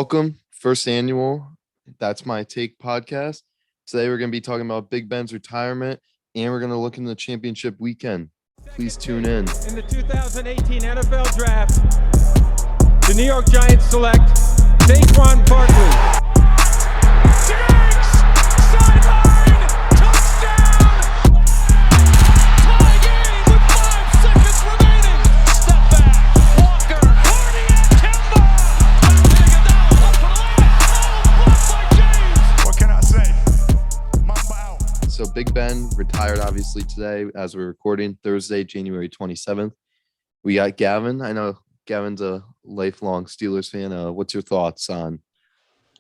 Welcome, first annual That's My Take podcast. Today we're going to be talking about Big Ben's retirement, and we're going to look into the championship weekend. Please tune in. In the 2018 NFL Draft, the New York Giants select Saquon Barkley. Diggs! Sideline! Touchdown! Tie game with 5 seconds remaining. Step back. Walker. Hardy and Kemba. Iguodala. Up for the layup. Oh, blocked by James. What can I say? Mamba out. So Big Ben retired obviously today as we're recording Thursday, January 27th. We got Gavin. I know Gavin's a lifelong Steelers fan. What's your thoughts on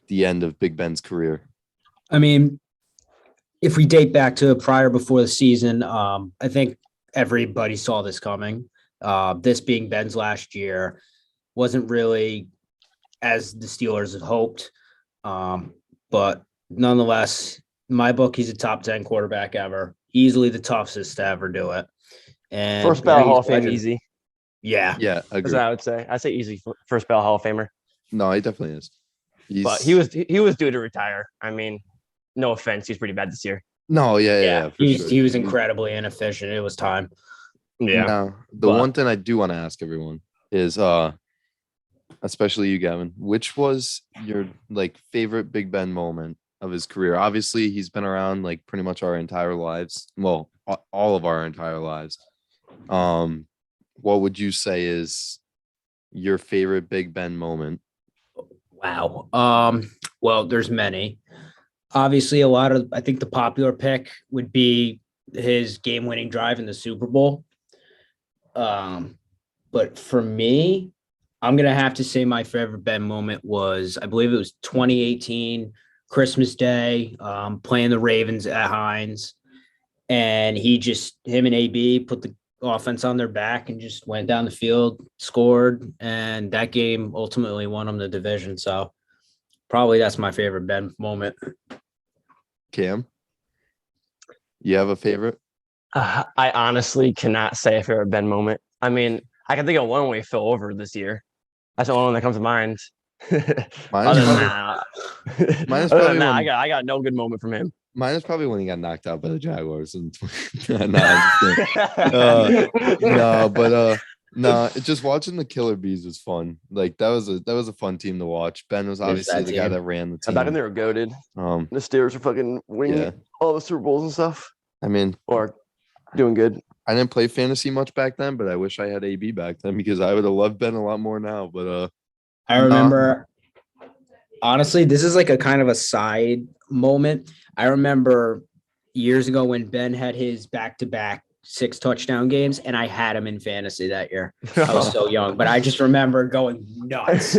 the end of Big Ben's career? I mean, if we date back to before the season, I think everybody saw this coming. This being Ben's last year wasn't really as the Steelers had hoped. But nonetheless, in my book, he's a top 10 quarterback ever. Easily the toughest to ever do it. And First ballot Hall of Fame, easy. Yeah. Yeah, That's agree. what I would say. I say easy first ballot Hall of Famer. No, he definitely is. But he was due to retire. I mean, no offense, he's pretty bad this year. No, yeah, for sure. He was incredibly inefficient. It was time. Yeah. Now, one thing I do want to ask everyone is, especially you, Gavin, which was your favorite Big Ben moment of his career? Obviously, he's been around pretty much our entire lives. Well, all of our entire lives. What would you say is your favorite Big Ben moment? Wow. Well, there's many. Obviously, I think the popular pick would be his game-winning drive in the Super Bowl. But for me, I'm going to have to say my favorite Ben moment was, I believe it was 2018, Christmas Day, playing the Ravens at Heinz. And him and AB put the offense on their back and just went down the field, scored, and that game ultimately won them the division. So probably that's my favorite Ben moment. Cam, you have a favorite? I honestly cannot say a favorite Ben moment. I mean, I can think of one way he fell over this year. That's the only one that comes to mind. Other than that, I got no good moment from him. Mine is probably when he got knocked out by the Jaguars. No, just watching the Killer Bees was fun. That was a fun team to watch. Ben was obviously the guy that ran the team. Back when they were goated. The Steelers were fucking winning all the Super Bowls and stuff. I mean, or doing good. I didn't play fantasy much back then, but I wish I had AB back then because I would have loved Ben a lot more now. But I remember, honestly, this is a kind of a side moment. I remember years ago when Ben had his back-to-back 6 touchdown games, and I had him in fantasy that year. I was so young, but I just remember going nuts.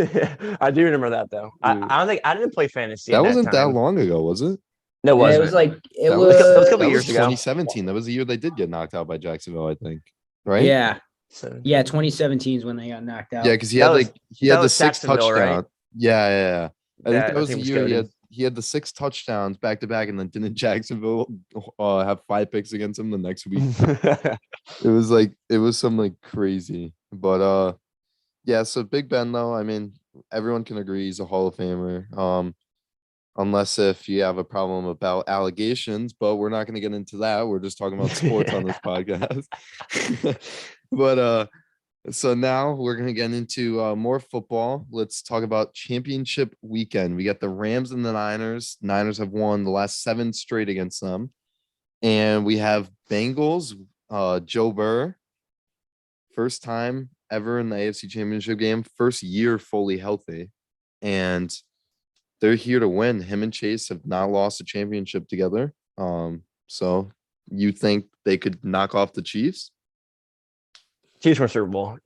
I do remember that though. I didn't play fantasy. That wasn't that long ago, was it? No, it was it was a couple years ago. 2017. That was the year they did get knocked out by Jacksonville, I think. Right? Yeah. Yeah, 2017 is when they got knocked out. Yeah, because he had the 6 touchdowns. Right? Yeah. I think that was the year he had the 6 touchdowns back to back, and then didn't Jacksonville have 5 picks against him the next week? it was something crazy. But yeah, so Big Ben though, I mean, everyone can agree he's a Hall of Famer. Unless if you have a problem about allegations, but we're not going to get into that. We're just talking about sports on this podcast. But so now we're going to get into more football. Let's talk about championship weekend. We got the Rams and the Niners. Niners have won the last 7 straight against them. And we have Bengals, Joe Burrow, first time ever in the AFC Championship game, first year fully healthy. And they're here to win. Him and Chase have not lost a championship together. So you think they could knock off the Chiefs? Chiefs win Super Bowl.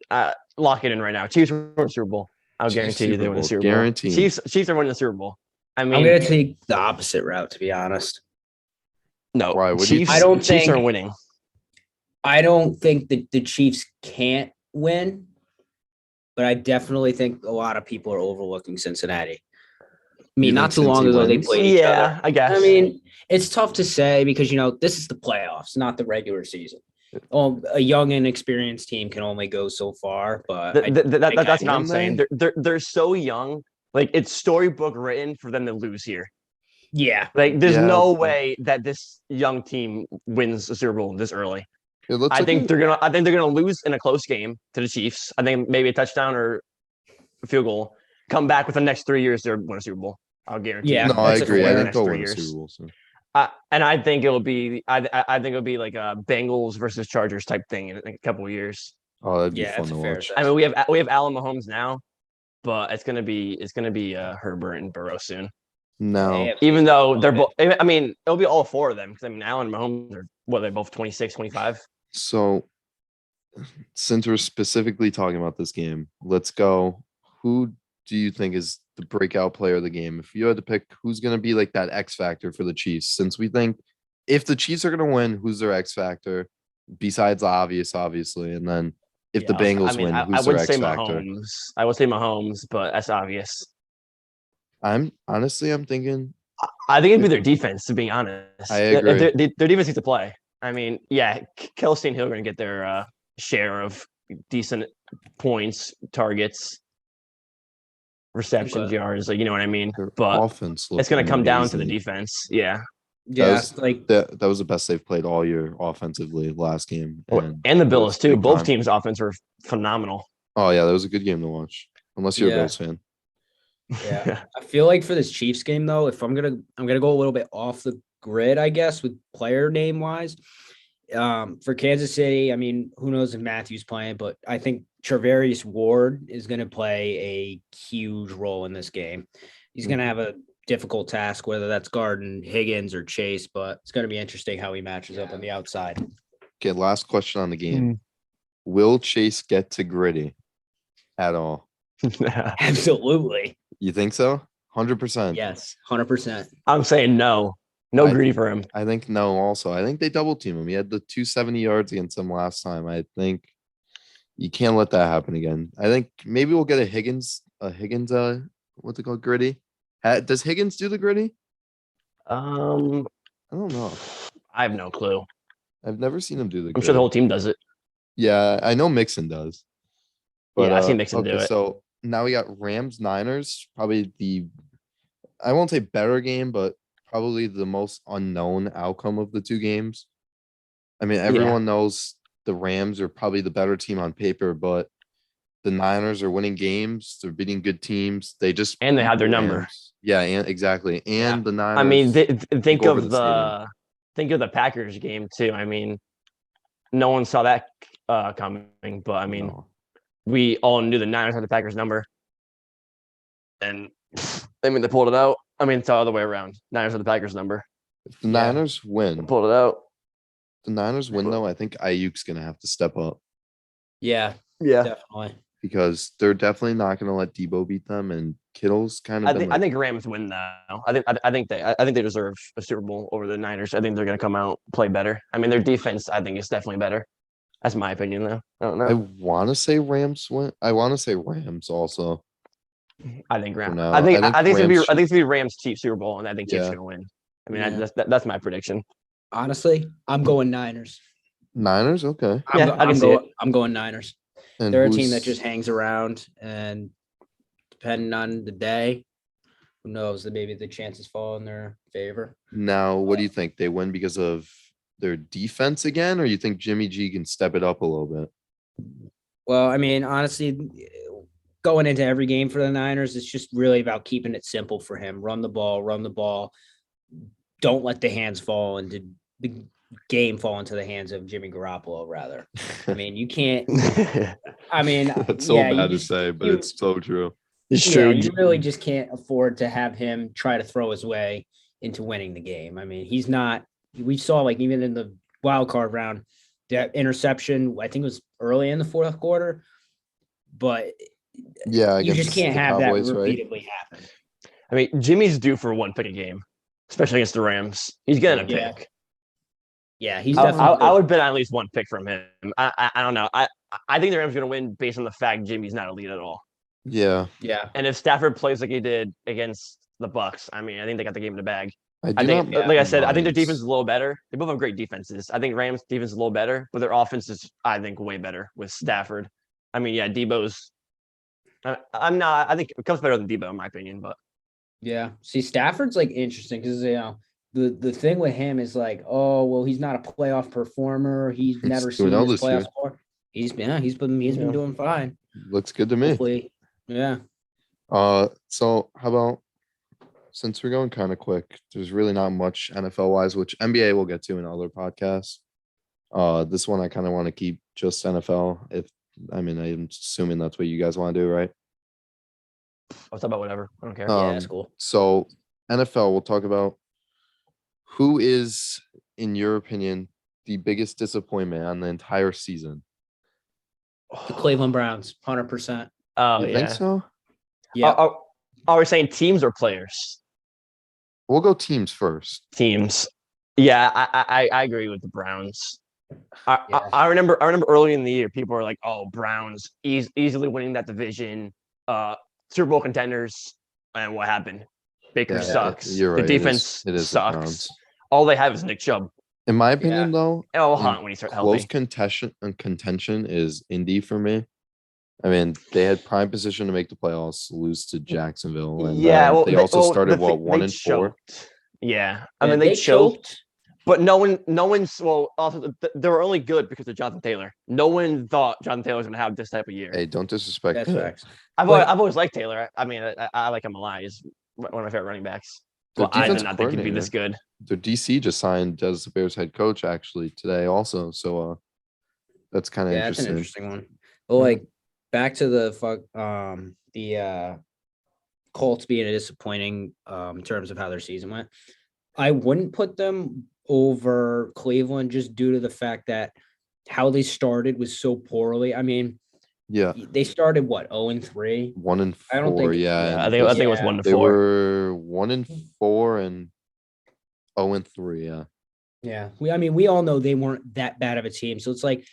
Lock it in right now. Chiefs win Super Bowl. I'll guarantee you they win the Super Bowl. Guaranteed. Chiefs are winning the Super Bowl. I mean, I'm going to take the opposite route, to be honest. No, why? Chiefs are winning. I don't think that the Chiefs can't win, but I definitely think a lot of people are overlooking Cincinnati. I mean, not too long ago they played each other. I guess. I mean, it's tough to say because, this is the playoffs, not the regular season. A young and experienced team can only go so far, but that's what I'm saying. They're so young, Like it's storybook written for them to lose here. Yeah. Like there's Yeah, no but- way that this young team wins a Super Bowl this early. Let's I look think at- they're gonna lose in a close game to the Chiefs. I think maybe a touchdown or a field goal. Come back with the next 3 years, they'll win a Super Bowl. I'll guarantee. Yeah, No, I that's a agree. I fair- think next they'll 3 win a years. Super Bowl soon. And I think it'll be I think it'll be like a Bengals versus Chargers type thing in a couple of years. Oh, that'd be Yeah, fun that's to a fair watch. I mean, we have Allen Mahomes now, but it's gonna be Herbert and Burrow soon. No, AFC Even though love they're it. both, I mean, it'll be all four of them because I mean, Allen and Mahomes are they're both 26, 25. so since we're specifically talking about this game, let's go. Who do you think is the breakout player of the game? If you had to pick who's going to be like that X factor for the Chiefs, since we think if the Chiefs are going to win, who's their X factor besides the obvious, obviously, and then if the Yeah, Bengals I mean, win, I who's their would X say factor? Mahomes. I would say Mahomes, but that's obvious. I'm thinking I think it'd be their defense, to be honest. I agree. Their defense needs to play. I mean, yeah, Kelsey and Hill are going to get their share of decent points, targets, receptions, yards. Like, you know what I mean? their But offense. it's going looked to come down to the amazing. defense. Yeah. Yeah, was- like That was the best they've played all year offensively last game. And the it Bills, was too. big Both time. teams' offense were phenomenal. Oh yeah, that was a good game to watch. Unless you're a Yeah. Bills fan. yeah. I feel like for this Chiefs game though, if I'm gonna go a little bit off the grid, I guess, with player name wise. For Kansas City, I mean, who knows if Matthew's playing, but I think Charvarius Ward is going to play a huge role in this game. He's going to have a difficult task, whether that's guarding Higgins or Chase, but it's going to be interesting how he matches up on the outside. Okay, last question on the game. Mm. Will Chase get to gritty at all? Absolutely. You think so? 100%. Yes. 100%. I'm saying no. No I- greedy for him. I think no. Also, I think they double team him. He had the 270 yards against him last time. I think you can't let that happen again. I think maybe we'll get a Higgins. What's it called? Gritty. Does Higgins do the gritty? I I don't know. have no clue. I've never seen him do the. I'm sure the whole team does it. Yeah, I know Mixon does. Yeah, I've seen Mixon do it. So now we got Rams Niners. Probably I won't say better game, but probably the most unknown outcome of the two games. I mean, everyone knows the Rams are probably the better team on paper, but the Niners are winning games. They're beating good teams. They just And they beat had their the number. Rams. Yeah, and exactly. And the Niners. I mean, think over of the think of the Packers game too. I mean, no one saw that coming, but I mean, no. we all knew the Niners had the Packers number, and I mean they pulled it out. I mean, it's the other way around. Niners had the Packers number. If the Niners win, Pulled it out. the Niners win though, I think Ayuk's gonna have to step up Yeah, Yeah, definitely. because they're definitely not gonna let Debo beat them, and Kittle's kind of. I think Rams win now. I think they deserve a Super Bowl over the Niners. I think they're going to come out play better. I mean, their defense I think is definitely better. That's my opinion though. I don't I know. want to say Rams win. I want to say Rams also. I think Rams. now, I think I think it's gonna be Rams I think it's gonna be Rams Chiefs Super Bowl, and I think Chiefs Yeah. are gonna win. I mean, Yeah. that's my prediction. Honestly, I'm going Niners. Niners, okay. Yeah, I can see it. I'm going Niners. And They're a team that who's- just hangs around, and depending on the day, who knows that maybe the chances fall in their favor. now. What do you think? They win because of their defense again, or you think Jimmy G can step it up a little bit? Well, I mean, honestly, going into every game for the Niners, it's just really about keeping it simple for him. Run the ball. Don't let the hands fall into the game fall into the hands of Jimmy Garoppolo, rather. I mean, you can't. I mean, That's so yeah, you bad to just- say, but you- it's so true. It's Yeah, true. you really just can't afford to have him try to throw his way into winning the game. I mean, he's not. We saw like even in the wild card round, that interception. I think it was early in the fourth quarter, but Yeah, you just against can't the have Cowboys, that right? repeatedly happen. I mean, Jimmy's due for one pick a game, especially against the Rams. He's getting a Yeah. pick. Yeah, he's I definitely. would bet on at least one pick from him. I don't know. I think the Rams are going to win based on the fact Jimmy's not elite at all. Yeah, Yeah, And if Stafford plays like he did against the Bucks, I mean, I think they got the game in the bag. I I do think, not. like I said, I think their mind. defense is a little better. They both have great defenses. I think Rams defense is a little better, but their offense is, I think, way better with Stafford. I mean, yeah, Debo's I'm not. I think Cup's better than Debo in my opinion, but Yeah. See, Stafford's like interesting because the thing with him is like, oh well, he's not a playoff performer. He's never doing seen well this this year. playoff score. He's been doing fine. Looks good to me. Hopefully, yeah. So how about, since we're going kind of quick, there's really not much NFL wise, which NBA we'll get to in other podcasts. This one I kind of want to keep just NFL. I'm assuming that's what you guys want to do, right? I'll talk about whatever. I don't care. Yeah, that's cool. So NFL, we'll talk about who is, in your opinion, the biggest disappointment on the entire season. The Cleveland Browns, 100%. Oh, You think so? Yeah. Are we saying teams or players? We'll go teams first. Teams. Yeah, I agree with the Browns. Yeah. I remember early in the year, people were like, "Oh, Browns easily winning that division, Super Bowl contenders." And what happened? Baker sucks. You're right. The defense it is the sucks. Browns. All they have is Nick Chubb. In my opinion, though, Hunt when he starts close healthy. contention is Indy for me. I mean, they had prime position to make the playoffs, lose to Jacksonville, and they also started 1-4. Yeah, I mean they choked, but no one's. Well, also they were only good because of Jonathan Taylor. No one thought Jonathan Taylor was going to have this type of year. Hey, don't disrespect. That's facts. I've always liked Taylor. I mean, I like him a lot. He's one of my favorite running backs. But I did not think he'd be this good. Their DC just signed as the Bears head coach actually today, also. So that's kind of interesting. That's an interesting one. Well, like back to the Colts being disappointing in terms of how their season went. I wouldn't put them over Cleveland just due to the fact that how they started was so poorly. I mean, yeah, they started what 0-3, 1-4. I don't think. Yeah, I think it was 1-4. They were 1-4 and 0-3. Yeah. Yeah, we all know they weren't that bad of a team. So it's like,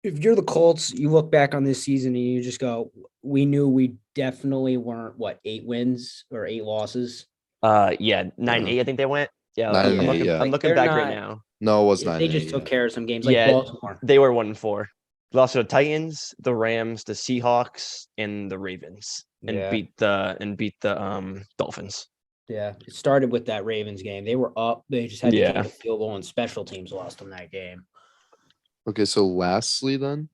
if you're the Colts, you look back on this season and you just go, we knew we definitely weren't 8 wins or 8 losses. 9-8. I think they went. Yeah, 9-8, I'm looking back right now. No, it was 9-8. They just took care of some games, like Baltimore. They were 1-4. They lost to the Titans, the Rams, the Seahawks, and the Ravens, and beat the Dolphins. Yeah, it started with that Ravens game. They were up. They just had to get a field goal, and special teams lost in that game. Okay, so lastly then,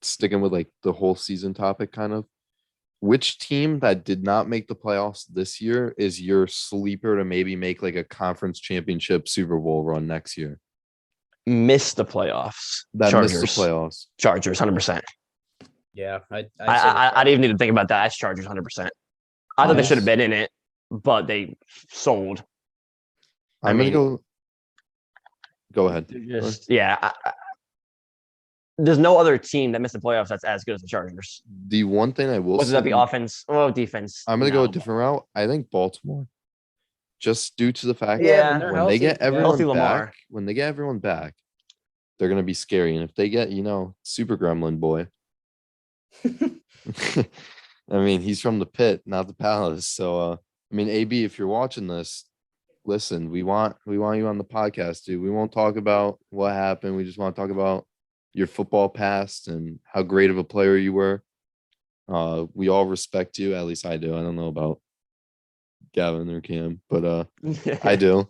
sticking with the whole season topic kind of, which team that did not make the playoffs this year is your sleeper to maybe make a conference championship Super Bowl run next year? Missed the playoffs. Missed the playoffs. Chargers, 100%. Yeah, I didn't even need to think about that. That's Chargers, 100%. I thought they should have been in it, but they sold. I'm gonna go ahead. There's no other team that missed the playoffs that's as good as the Chargers. The one thing I will say, that be offense or defense? I'm going to go a different route. I think Baltimore, just due to the fact that when they get everyone back, they're going to be scary. And if they get, Super Gremlin boy, I mean, he's from the pit, not the palace. So, AB, if you're watching this, listen, we want you on the podcast, dude. We won't talk about what happened. We just want to talk about your football past and how great of a player you were. We all respect you. At least I do. I don't know about Gavin or Cam, but I do.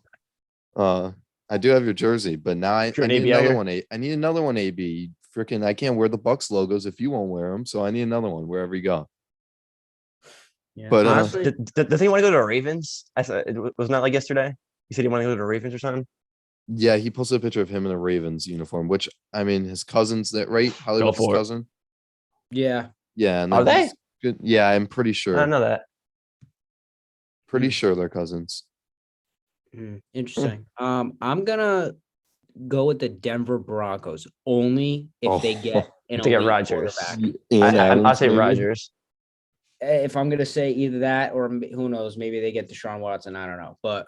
I do have your jersey, but now I need another one. I need another one, AB. Freaking, I can't wear the Bucks logos if you won't wear them, so I need another one wherever you go. Yeah. But honestly, does he want to go to the Ravens? I said it was not like yesterday. He said he wanted to go to the Ravens or something. Yeah, he posted a picture of him in a Ravens uniform, which his cousin's that right? Hollywood's his cousin. Yeah. Yeah. And are they? Good. Yeah, I'm pretty sure. I don't know that. Pretty sure they're cousins. Interesting. I'm gonna go with the Denver Broncos only if they get Rodgers. I'll say Rodgers. If I'm gonna say either that or who knows, maybe they get Deshaun Watson. I don't know, but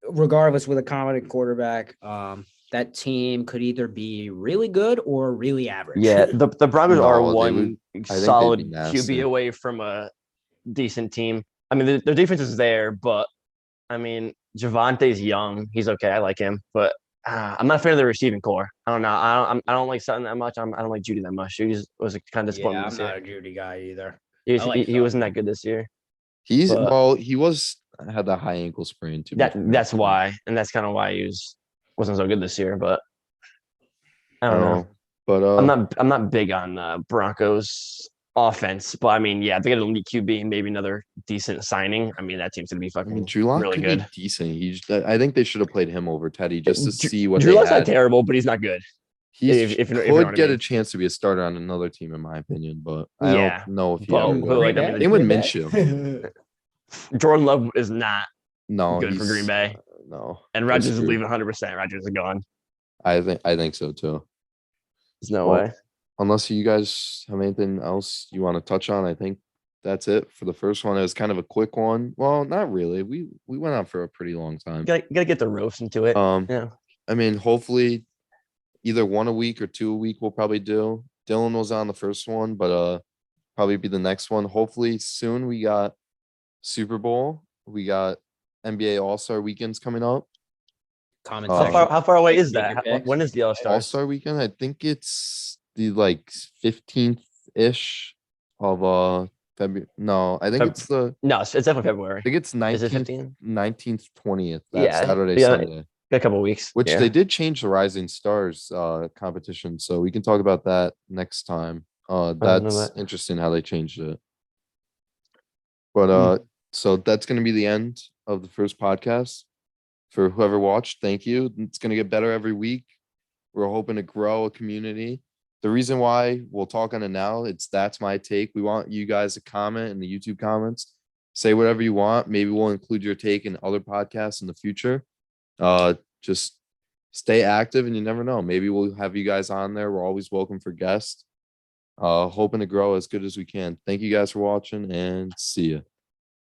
regardless, with a competent quarterback, that team could either be really good or really average. Yeah, the Broncos are one solid QB away from a decent team. I mean, their defense is there, but I mean, Javante's young. He's okay. I like him, but I'm not a fan of the receiving core. I don't know. I don't like Sutton that much. I don't like Judy that much. He was a kind of disappointment Yeah, I'm this not year. a Judy guy either. He wasn't that good this year. He But had that high ankle sprain too. That's why, and that's kind of why he wasn't so good this year. But I don't know. But I'm not big on Broncos offense, but I mean, yeah, if they get an elite QB and maybe another decent signing, I mean, that team's gonna be fucking Drew Lock really could good. be decent. I think they should have played him over Teddy just to see what Drew they Lock's had. not terrible, but he's not good. He could get a a chance to be a starter on another team, in my opinion, but I Yeah, don't know if he but ever will. like, I mean, Same with Minshew. Jordan Love is not No, good for Green Bay. No, And Rodgers is leaving 100%. Rodgers is gone. I think so too. There's no way. Unless you guys have anything else you want to touch on, I think that's it for the first one. It was kind of a quick one. Well, not really. We went on for a pretty long time. You gotta get the roast into it. Yeah. I mean, hopefully either one a week or two a week we'll probably do. Dylan was on the first one, but probably be the next one. Hopefully soon. We got Super Bowl. We got NBA All-Star weekends coming up. How far away is that? When is the All-Star weekend? I think it's the 15th-ish of February. No, I think it's definitely February. I think it's 19th, 20th. That Saturday, Sunday. A couple of weeks. Which they did change the Rising Stars competition, so we can talk about that next time. That's interesting how they changed it. But so that's gonna be the end of the first podcast. For whoever watched, thank you. It's gonna get better every week. We're hoping to grow a community. The reason why we'll talk on it now, that's my take. We want you guys to comment in the YouTube comments. Say whatever you want. Maybe we'll include your take in other podcasts in the future. Just stay active and you never know. Maybe we'll have you guys on there. We're always welcome for guests. Hoping to grow as good as we can. Thank you guys for watching and see you.